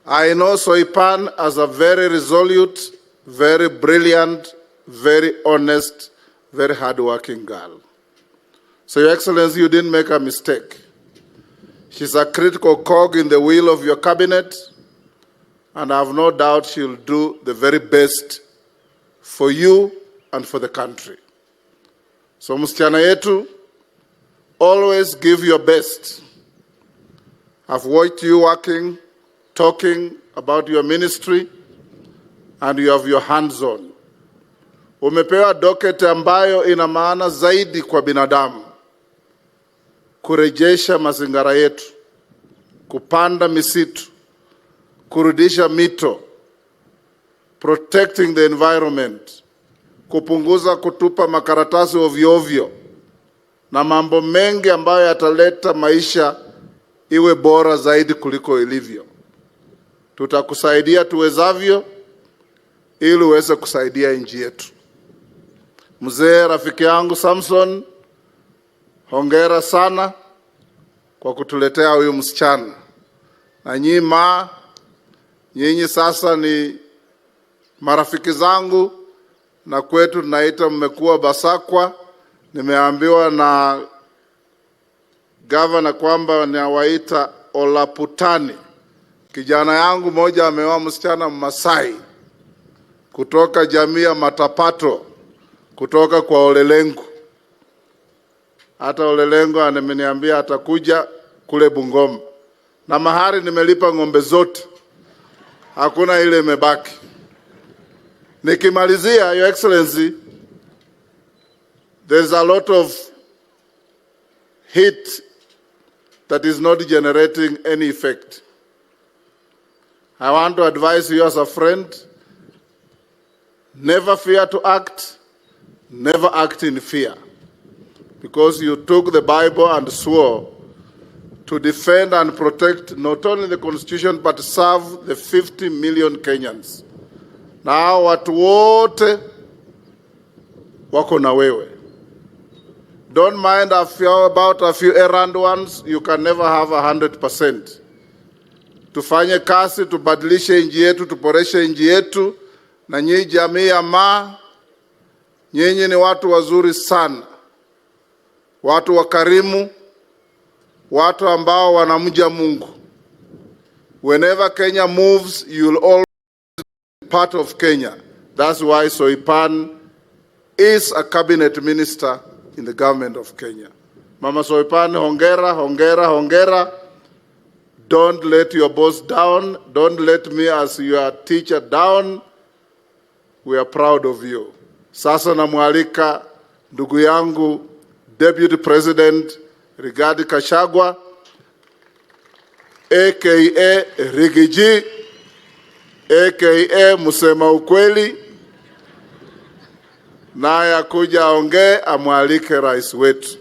I know Soipan as a very resolute, very brilliant, very honest, very hardworking girl. So, Your Excellency, you didn't make a mistake. She's a critical cog in the wheel of your cabinet, and I have no doubt she'll do the very best for you and for the country. So, msichana yetu, always give your best. I've watched you working, talking about your ministry, and you have your hands on. Umepewa docket ambayo ina maana zaidi kwa binadamu. Kurejesha mazingira yetu, kupanda misitu, kurudisha mito, protecting the environment, kupunguza kutupa makaratasi ovyo ovyo, na mambo mengi ambayo yataleta maisha iwe bora zaidi kuliko ilivyo. Tutakusaidia tuwezavyo ili uweze kusaidia nchi yetu. Mzee rafiki yangu Samson, hongera sana kwa kutuletea huyu msichana. Na nyinyi sasa ni marafiki zangu, na kwetu tunaita mmekuwa basakwa. Nimeambiwa na gavana kwamba nawaita Olaputani. Kijana yangu moja ameoa msichana Mmasai kutoka jamii ya Matapato, kutoka kwa Olelengu. Hata Olelengu ameniambia atakuja kule Bungoma. Na mahari nimelipa ng'ombe zote. Hakuna ile imebaki. Nikimalizia, Your Excellency, there's a lot of heat that is not generating any effect. I want to advise you as a friend, never fear to act, never act in fear. Because you took the Bible and swore to defend and protect not only the Constitution but serve the 50 million Kenyans. Now watu wote wako na wewe. Don't mind about a few errand ones. You can never have 100%. Tufanye kazi, tubadilishe nchi yetu, tuboreshe nchi yetu. Na nyinyi jamii ya nyinyi ni watu wazuri sana. Watu wakarimu, watu ambao wanamjua Mungu. Whenever Kenya moves, you'll always be part of Kenya. That's why Soipan is a cabinet minister in the government of Kenya. Mama Soipan, hongera, hongera, hongera. Don't let your boss down. Don't let me as your teacher down. We are proud of you. Sasa namwalika ndugu yangu Deputy President Rigathi Gachagua, aka Rigiji, aka Musema Ukweli, naye akuja aongee, amwalike rais wetu.